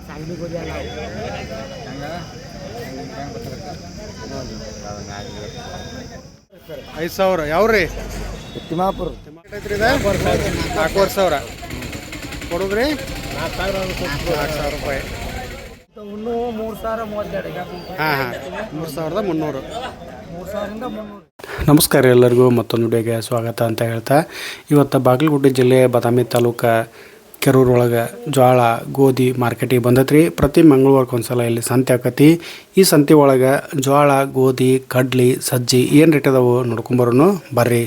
सांगली ಗೋಧಿ ಅಲ್ಲ 5,000 ಯಾವ್ರಿ ತಿಮ್ಮಾಪುರ ಐತ್ರಿ ಇದು 4,000 ಕೊಡುದ್ರಿ 4,000 ರೂಪಾಯಿ. ಇನ್ನೂ 3,032 ಹಾಂ ಹಾಂ 3,300 3,000ರಿಂದ 300. ನಮಸ್ಕಾರ ಎಲ್ಲರಿಗೂ ಮತ್ತೊಂದು ವಿಡಿಯೋಗೆ ಸ್ವಾಗತ ಅಂತ ಹೇಳ್ತಾ, ಇವತ್ತು ಬಾಗಲಕೋಟೆ ಜಿಲ್ಲೆ ಬಾದಾಮಿ ತಾಲೂಕು ಕೆರೂರೊಳಗೆ ಜೋಳ ಗೋಧಿ ಮಾರ್ಕೆಟಿಗೆ ಬಂದತ್ರಿ. ಪ್ರತಿ ಮಂಗಳವಾರಕ್ಕೊಂದ್ಸಲ ಇಲ್ಲಿ ಸಂತೆ ಆಕತಿ. ಈ ಸಂತೆ ಒಳಗೆ ಜೋಳ ಗೋಧಿ ಕಡ್ಲಿ ಸಜ್ಜಿ ಏನು ರೇಟ್ ಅದಾವು ನೋಡ್ಕೊಂಬರೋನು ಬರ್ರಿ.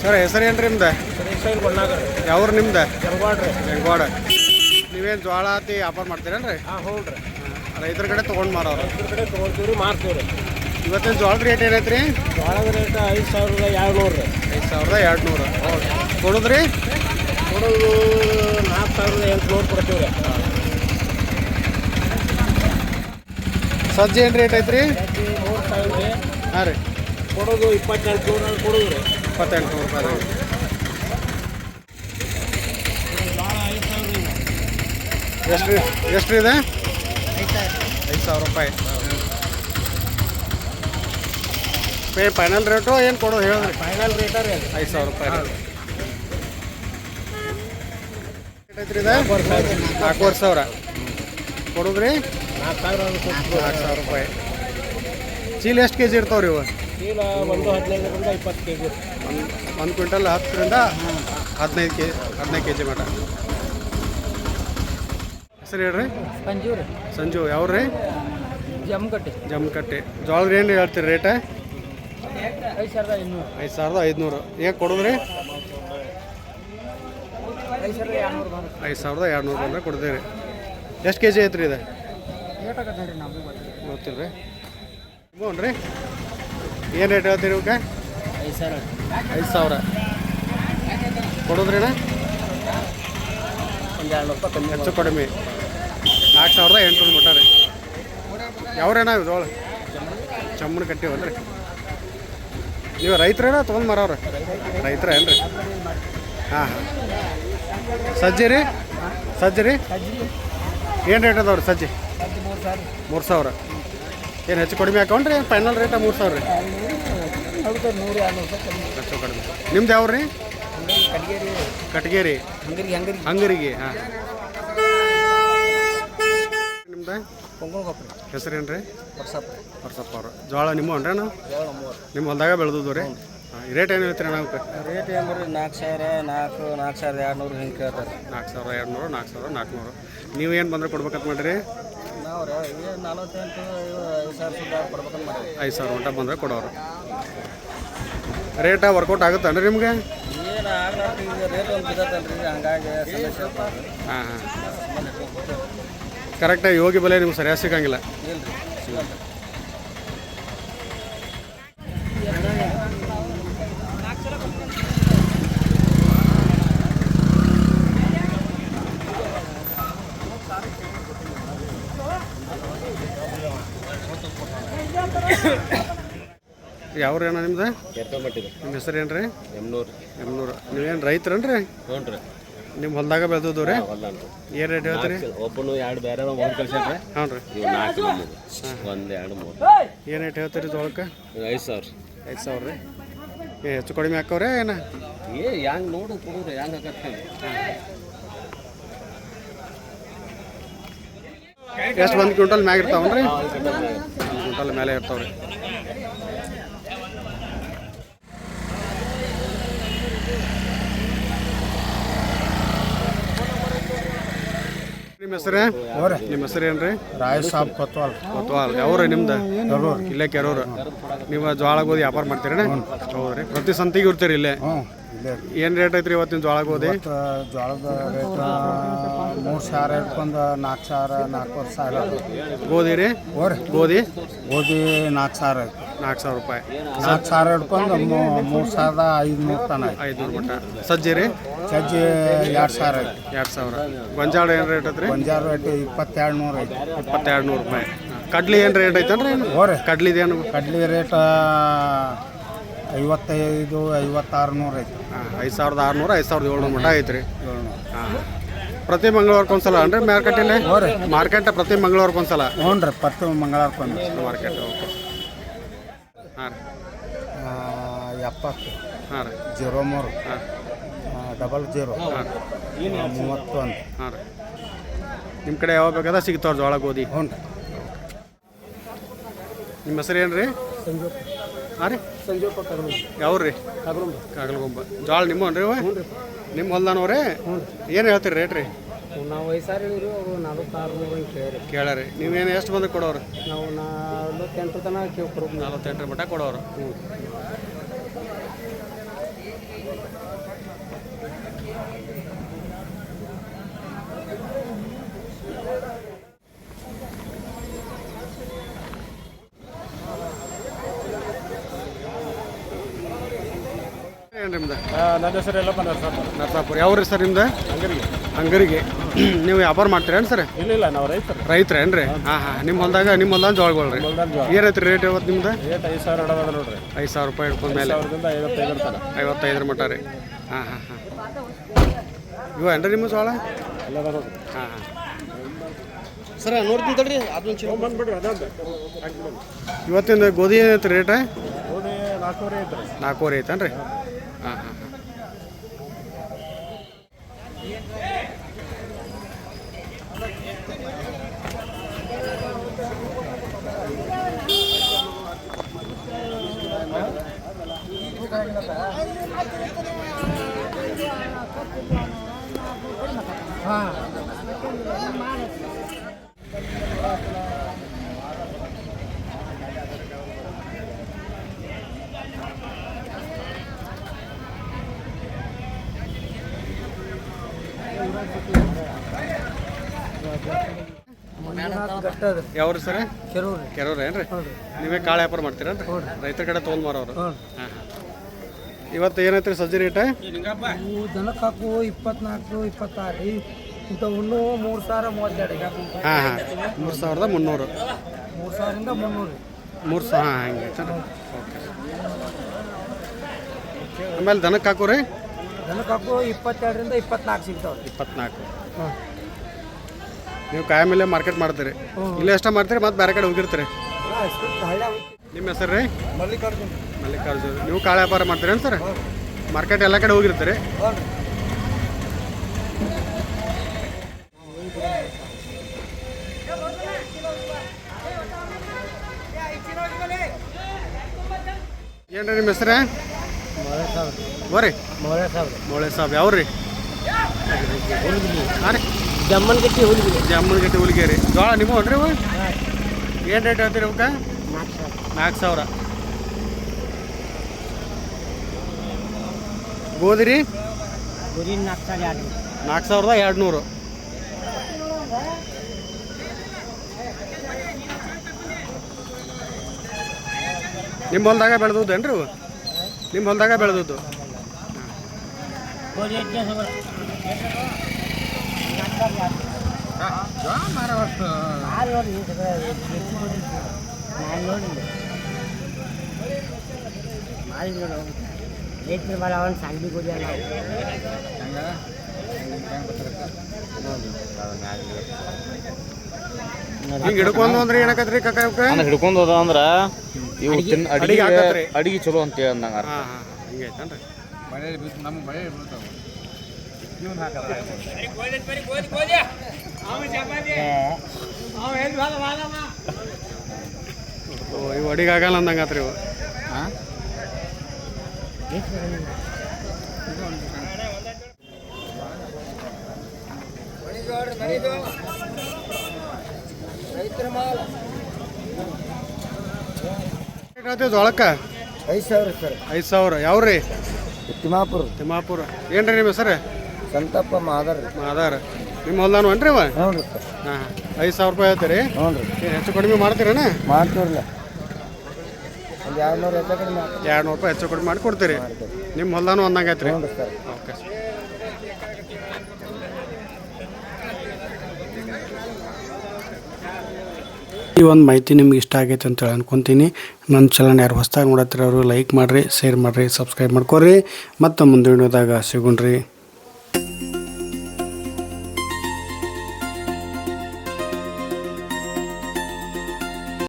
ಸರ್ ಹೆಸರು ಏನು ರೀ ನಿಮ್ದು? ಯಾವ್ರು ನಿಮ್ದು? ಜಂಗವಾಡ. ನೀವೇನು ಜೋಳ ಆತಿ ವ್ಯಾಪಾರ ಮಾಡ್ತೀರೇನ್ರಿ? ಹಾಂ ಹೌದು ರೀ. ರೈತರ ಕಡೆ ತೊಗೊಂಡು ಮಾರೋರು. ರೈತರ ಕಡೆ ತೊಗೊಳ್ತೀವಿ ಮಾರ್ತೀವಿ ರೀ. ಇವತ್ತಿನ ಜೋಳದ ರೇಟ್ ಏನೈತೆ ರೀ? ಜೋಳದ ರೇಟ್ 5,200 ರೀ. 5,200 ಕೊಡುದ್ರಿ? ಕೊಡೋದು 4,800 ಕೊಡ್ತೀವಿ ರೀ. ಸಜ್ಜಿ ಏನು ರೇಟ್ ಐತ್ರಿ? 3,000 ರೀ. ಹಾಂ ರೀ. ಕೊಡೋದು 2,800 ಕೊಡೋದು ರೀ. 2,800 ರೂಪಾಯಿ ರೀ. ಎಷ್ಟು ರೀ ಇದೆ? 5,000 ರೂಪಾಯಿ. ಫೈನಲ್ ರೇಟು ಏನು ಕೊಡೋದು ಹೇಳಿದ್ರಿ? ಫೈನಲ್ ರೇಟ ರೀ 5,000 ರೂಪಾಯಿ ರೀ. ಐತ್ರಿ ಇದೆ 4,000 ಕೊಡುದ್ರಿ? 4,000 ರೂಪಾಯಿ. ಚೀಲ ಎಷ್ಟು ಕೆ ಜಿ ಇರ್ತಾವ್ರಿ ಇವು? ಚೀಲ 15ರಿಂದ 20 kg. ಒಂದು ಕ್ವಿಂಟಲ್ 10ರಿಂದ 15 ಕೆ ಜಿ ಮಟ. ಹೆಸರು ಹೇಳ್ರಿ? ಸಂಜು ರೀ. ಸಂಜು ಯಾವ್ರಿ? ಜಮಕಟ್ಟಿ. ಜಮಕಟ್ಟಿ. ಜೋಳದ ಏನು ಹೇಳ್ತೀರಿ ರೇಟ? 5,500. 5,500. ಹೇಗೆ ಕೊಡೋದ್ರಿ? 5,200. 5,200 ಬಂದರೆ ಕೊಡ್ತೀರಿ. ಎಷ್ಟು ಕೆ ಜಿ ಐತ್ರಿ ಇದು? ಏಟಾಗತ್ತೆ ರೀ ನಮಗೂ ಗೊತ್ತಿಲ್ಲ ರೀ. ಹ್ಞೂ ರೀ. ಏನು ರೇಟ್ ಹೇಳ್ತೀರಿ ಇವಕ್ಕೆ? 5,000. 5,000 ಕೊಡೋದ್ರಿಣ್ಣ? ಒಂದು 200 ರೂಪಾಯಿ ಕಮ್ಮಿ. ಹೆಚ್ಚು ಕಡಿಮೆ 4,800 ಮಟ ರೀ. ಯಾವ್ರೇನ ಇವು ಜೋಳ? ಚಮ್ಮನ ಕಟ್ಟಿವಲ್ರಿ. ನೀವು ರೈತರೇನ ತೊಗೊಂಡು ಮಾರವ್ರ? ರೈತರ ಏನು ರೀ? ಹಾಂ ಹಾಂ. ಸಜ್ಜಿ ರೀ? ಸಜ್ಜಿ ರೀ ಏನು ರೇಟ್ ಅದಾವ್ರಿ ಸಜ್ಜಿ? 3,000. ಏನು ಹೆಚ್ಚು ಕಡಿಮೆ ಹಾಕೊಂಡ್ರಿ? ಫೈನಲ್ ರೇಟ 3,000 ರೀ. ಹೆಚ್ಚು ಕಡಿಮೆ. ನಿಮ್ದು ಯಾವ ರೀ? ಕಟ್ಗೇರಿ. ಹಂಗರಿಗೆ. ಹಾಂ. ನಿಮ್ದು ಹೆಸರೇನು ರೀ? ವರ್ಷಪ್ಪ ಅವರು. ಜೋಳ ನಿಮ್ಮ ಅನ್ರಿ ಅಣ್ಣ? ನಿಮ್ಮ ಹೊಲ್ದಾಗ ಬೆಳೆದದು ರೀ? ಹಾಂ. ರೇಟ್ ಏನು ಹೇಳ್ತೀರಿ ಅಣ್ಣ? ರೇಟ್ ಏನು ರೀ? 4,200 ಹಿಂಗೆ ಕೇಳ್ತಾರೆ. 4,200 4,400. ನೀವು ಏನು ಬಂದರೆ ಕೊಡ್ಬೇಕಂತ ಮಾಡಿರಿ? ನಾವು ರೀ 48 5,000 ಕೊಡ್ಬೇಕಂತ ಮಾಡಿ. 5,000 ಮಟ್ಟ ಬಂದರೆ ಕೊಡೋರು. ರೇಟ ವರ್ಕೌಟ್ ಆಗುತ್ತಣ್ಣ ನಿಮ್ಗೆ? ಏನು ಆಗ್ಲಾರ್ದು ಈಗ ರೇಟ್ ಒಂದು ಬಿದ್ದತ್ತಲ್ರಿ, ಹಂಗಾಗಿ ಸಮಸ್ಯೆ. ಹಾಂ ಹಾಂ. ಕರೆಕ್ಟಾಗಿ ಯೋಗಿ ಬೆಲೆ ನಿಮ್ಗೆ ಸರಿಯಾಗಿ ಸಿಗಂಗಿಲ್ಲ? ಇಲ್ಲ ರೀ, ಸಿಗಲ್ಲ. ಯಾವ್ರಿ ಅಣ್ಣ ನಿಮ್ದು? ನಿಮ್ಮ ಹೆಸರು ಏನು ರೀ? ಎಮ್ನೂರು. ನೀವೇನು ರೈತರನ್ರಿ? ಹ್ಞೂ ರೀ. ನಿಮ್ಮ ಹೊಲ್ದಾಗ ಬೆಳೆದದು ರೀ? ಏನು ರೇಟ್ ಹೇಳ್ತೀರಿ? ಒಬ್ಬನು 2 ಬೇರೆ ಒಂದು ಕಳ್ಸ್ಯಾರ. ಹ್ಞೂ ರೀ. 4 1 2 3. ಏನು ರೇಟ್ ಹೇಳ್ತೀರಿ ಜೋಳಕ್ಕೆ? 5,000. 5,000 ರೀ. ಹೆಚ್ಚು ಕಡಿಮೆ ಹಾಕವ್ರೆ ಏನು? ಹೆಂಗೆ ನೋಡು ಕೊಡೋರು ಹೆಂಗೆ ಹಾಕತ್ತೆ. ಎಷ್ಟು 1 ಕ್ವಿಂಟಲ್ ಮ್ಯಾಗ ಇರ್ತಾವನ್ರಿ? 1 ಕ್ವಿಂಟಲ್ ಮೇಲೆ ಇರ್ತಾವ್ರಿ. ನಿಮ್ಮ ಹೆಸರೇ? ನಿಮ್ಮ ಹೆಸರು ಏನು ರೀ? ರಾಯ್ ಸಾಬ್ ಕೊತ್ವಾಲ್. ಯಾವ್ರಿ ನಿಮ್ದು? ಇಲ್ಲೇ ಕೆರೂರು. ನೀವು ಜೋಳ ಗೋಧಿ ವ್ಯಾಪಾರ ಮಾಡ್ತೀರಿ? ಹೌದ್ರಿ. ಪ್ರತಿ ಸಂತಿಗೆ ಇರ್ತೀರಿ ಇಲ್ಲೇ? ಏನು ರೇಟ್ ಐತ್ರಿ ಇವತ್ತಿನ ಜೋಳ ಗೋಧಿ? ಜೋಳದ ರೇಟ್ 3,000 ಇಟ್ಕೊಂಡು 4,000 4,500. ಗೋಧಿ ರೀ? ಗೋಧಿ 4,000 ಐತಿ. 4,000 ರೂಪಾಯಿ. 4,000 ಹಿಡ್ಕೊಂಡು 3,500 ತನ ಐತಿ. 500 ಮಟ್ಟ. ಸಜ್ಜಿ ರೀ ಸಜ್ಜಿ 2,000 ಐತಿ. 2,000. ಗೊಂಜಾಳ ಏನು ರೇಟ್ ಐತ್ರಿ? ಗೊಂಜಾಳ ರೇಟ್ 2,200 ಐತಿ. 2,200 ರೂಪಾಯಿ. ಕಡ್ಲಿ ಏನು ರೇಟ್ ಐತನ್ರಿ? ಹೋರಿ ಕಡ್ಲಿದೇನು? ಕಡ್ಲಿ ರೇಟ್ 55 5600 ಐತಿ. 5,600 5,700 ಮಟ್ಟ ಐತ್ರಿ. ಹಾಂ. ಪ್ರತಿ ಮಂಗಳವಾರಕ್ಕೊಂದ್ಸಲ ಅನ್ರಿ ಮಾರ್ಕೆಟಲ್ಲಿ? ಮಾರ್ಕೆಟ್ ಪ್ರತಿ ಮಂಗಳವಾರಕ್ಕೊಂದ್ಸಲ? ಹ್ಞೂ ರೀ, ಪ್ರತಿ ಮಂಗಳವಾರಕ್ಕೊಂದು ಮಾರ್ಕೆಟ್. ಓಕೆ. ಹಾಂ ರೀ. 70 ಹಾಂ ರೀ. 03 ಹಾಂ 00 31. ಹಾಂ ರೀ. ನಿಮ್ಮ ಕಡೆ ಯಾವಾಗ ಬೇಕಾದ ಸಿಗ್ತಾವ್ರಿ ಜೋಳ ಗೋಧಿ? ಹ್ಞೂ ರೀ. ನಿಮ್ಮ ಹೆಸರು ಏನು ರೀ? ಹಾಂ ರೀ. ಯಾವ್ರು ರೀ? ಕಾಗಲಗೊಂಬ. ಜೋಳ ನಿಮ್ಮನ್ರಿ ಅವ? ನಿಮ್ಮ ಹೊಲ್ದಾನವ್ರೆ? ಏನು ಹೇಳ್ತೀರಿ ರೇಟ್ ರೀ? ನಾವು 5,000 ಹೇಳಿರಿ, ಅವರು 4600 ಕೇಳ್ರಿ. ನೀವೇನು ಎಷ್ಟು ಬಂದು ಕೊಡೋರು? ನಾವು 48 ತನಕ ಕೇಳ್ಕೊಡ್ಬೇಕು. 48 ಮಟ್ಟ ಕೊಡೋರು. ಏನು ನಿಮ್ದು? ನನ್ನ ಹೆಸರು ಎಲ್ಲಪ್ಪ ನರಸಾಪುರ. ಯಾವ್ರಿ ಸರ್ ನಿಮ್ದು? ಅಂಗರಿಗೆ. ಅಂಗರಿಗೆ. ನೀವು ವ್ಯಾಪಾರ ಮಾಡ್ತೀರೇನು ಸರ್? ಇಲ್ಲ ನಾವು ರೈತರು. ರೈತರೇನ್ರಿ? ಹಾಂ ಹಾಂ. ನಿಮ್ಮ ಹೊಲ್ದಾಗ ಜೋಳಗಳು ರೀ ಏನೈತ್ರಿ ರೇಟ್ ಇವತ್ತು ನಿಮ್ದು? ರೇಟ್ 5,000 ಹಿಡೋದು ನೋಡ್ರಿ. 5,000 ರೂಪಾಯಿ ಹಿಡ್ಕೊಂಡ ಮೇಲೆ 55 ತನಕ. 55 ಮಟ್ಟ ರೀ. ಹಾಂ ಹಾಂ ಹಾಂ. ಇವ ಏನ್ರಿ ನಿಮ್ಮ ಜೋಳ? ಎಲ್ಲ ನೋಡ್ರಿ. ಹಾಂ ಹಾಂ. ಸರ ನೋಡ್ತೀನಿ ತಡ್ರಿ ಅದೊಂದು ಚಲೋ ಬಂದ್ಬಿಡ್ರಿ ಅದೊಂದು. ಇವತ್ತಿಂದ ಗೋಧಿ ಏನೈತೆ ರೇಟ್? ಗೋಧಿ 400 ಐತ್ರಿ. 400 ಐತೇನ್ರಿ? ಹಾಂ ಹಾಂ ಹಾಂ. ಯಾವ್ರಿ ಸರ್? ಕೆರೂರು ಏನ್ರಿ? ನೀವೇ ಕಾಳು ವ್ಯಾಪಾರ ಮಾಡ್ತೀರೇನ್ರಿ? ರೈತರ ಕಡೆ ತೊಗೊಂಡು ಮಾರೋರು? ಹಾಂ ಹಾಂ. ಇವತ್ತು ಏನೈತ್ರಿ ಸಜ್ಜಿ ರೇಟ್? ದನಕ್ಕೆ ಹಾಕು 24 26 ಇಂಥ ಹುಣ್ಣು 3,032. ಹಾಂ ಹಾಂ. 3,300. 3,000ರಿಂದ 300. 3,000. ಹಾಂ ಹಂಗೆ ಐತೇನ್ರಿ? ಓಕೆ. ಆಮೇಲೆ ದನಕ್ಕೆ ಹಾಕು ರೀ? ದನಕ್ಕೆ ಹಾಕು 22ರಿಂದ 24 ಸಿಗ್ತಾವ್ರಿ. 24. ನೀವು ಕಾಯ ಮೇಲೆ ಮಾರ್ಕೆಟ್ ಮಾಡ್ತೀರಿ? ಇಲ್ಲೇ ಎಷ್ಟ ಮಾಡ್ತೀರಿ ಮತ್ತೆ ಬೇರೆ ಕಡೆ ಹೋಗಿರ್ತೀರಿ? ನಿಮ್ಮ ಹೆಸರು ರೀ? ಮಲ್ಲಿಕಾರ್ಜುನ್. ನೀವು ಕಾಳು ವ್ಯಾಪಾರ ಮಾಡ್ತೀರೇನು ಸರ್? ಮಾರ್ಕೆಟ್ ಎಲ್ಲ ಕಡೆ ಹೋಗಿರ್ತೀರಿ? ಏನ್ರಿ ನಿಮ್ಮ ಹೆಸರು? ಬರ್ರಿ. ಮೌಳೆ ಸಾಬ್. ಯಾವ್ರಿ? ಹಾಂ ರೀ. ಜಮ್ಮನಗಟ್ಟಿ ಹುಲಿಗೇರಿ. ಜೋಳ ನಿಮ್ಮ ಅನ್ರಿ ಅವ? ಏನು ರೇಟ್ ಹೇಳ್ತೀರಿ ಅವಕ್ಕೆ? 4,000. ಗೋಧಿ ರೀ? 4,200. ನಿಮ್ಮ ಹೊಲ್ದಾಗ ಬೆಳೆದದೇನ್ರಿ ಅವು? ನಿಮ್ಮ ಹೊಲ್ದಾಗ ಬೆಳೆದದ್ದು? सांगली गोदी ಹಿಂಗೆ ಹಿಡ್ಕೊಂಡು ಅಂದ್ರೆ ಏನಕತ್ರಿ ಕಾಕ? ಹಿಡ್ಕೊಂಡು ಹೋದ ಅಂದ್ರೆ ಇವು ಅಡಿಗೆ ಚಲೋ ಅಂತ ಅಂದಂಗ. ಹಾಂ ಹಾಂ. ಹಿಂಗೆ ಐತನ್ರಿ? ನಮ್ಗೆ ಮಳೆ ಬೀಳ್ತಾವೆ. ಇವು ಅಡಿಗೆ ಆಗಲ್ಲ ಅಂದಂಗೆ ಆತ್ರಿ ಇವು. ಜೋಳಕ್ಕೆ 5,000 ಸರ್. 5,000. ಯಾವ್ರಿ? ತಿಮ್ಮಾಪುರ. ಏನ್ರಿ ನಿಮ್ಮ ಹೆಸರು? ಸಂತಪ್ಪ ಮಾದರ್. ನಿಮ್ಮ ಹೊಲ್ದಾನು ಅನ್ರಿ ಅವ? ಹ್ಞೂ ರೀ ಸರ್. ಹಾಂ 5,000 ರೂಪಾಯಿ ಹೇಳ್ತೀರಿ? ಹ್ಞೂ ರೀ. ಹೆಚ್ಚು ಕಡಿಮೆ ಮಾಡ್ತೀರಣ್ಣ? ಮಾಡ್ತೀವ್ರಲ್ಲ. 200 ಹೆಚ್ಚು ಕಡಿಮೆ ಆಗ್ತದೆ. 200 ರೂಪಾಯಿ ಹೆಚ್ಚು ಕಡಿಮೆ ಮಾಡಿ ಕೊಡ್ತೀರಿ. ನಿಮ್ಮ ಹೊಲ್ದಾನು ಒಂದಂಗೆ ಐತ್ರಿ. ಹ್ಞೂ ಸರ್. ಓಕೆ. ಈ ಒಂದು ಮಾಹಿತಿ ನಿಮ್ಗೆ ಇಷ್ಟ ಆಗೈತೆ ಅಂತ ಹೇಳಿ ಅನ್ಕೊತೀನಿ. ನನ್ನ ಚಾನಲ್ ಯಾರು ಹೊಸದಾಗಿ ನೋಡತ್ತೀರ ಅವರು ಲೈಕ್ ಮಾಡಿರಿ, ಶೇರ್ ಮಾಡಿರಿ, ಸಬ್ಸ್ಕ್ರೈಬ್ ಮಾಡ್ಕೊರಿ. ಮತ್ತು ಮುಂದೆ ವಿಡಿಯೋದಾಗ ಸಿಗೋಣ್ರಿ.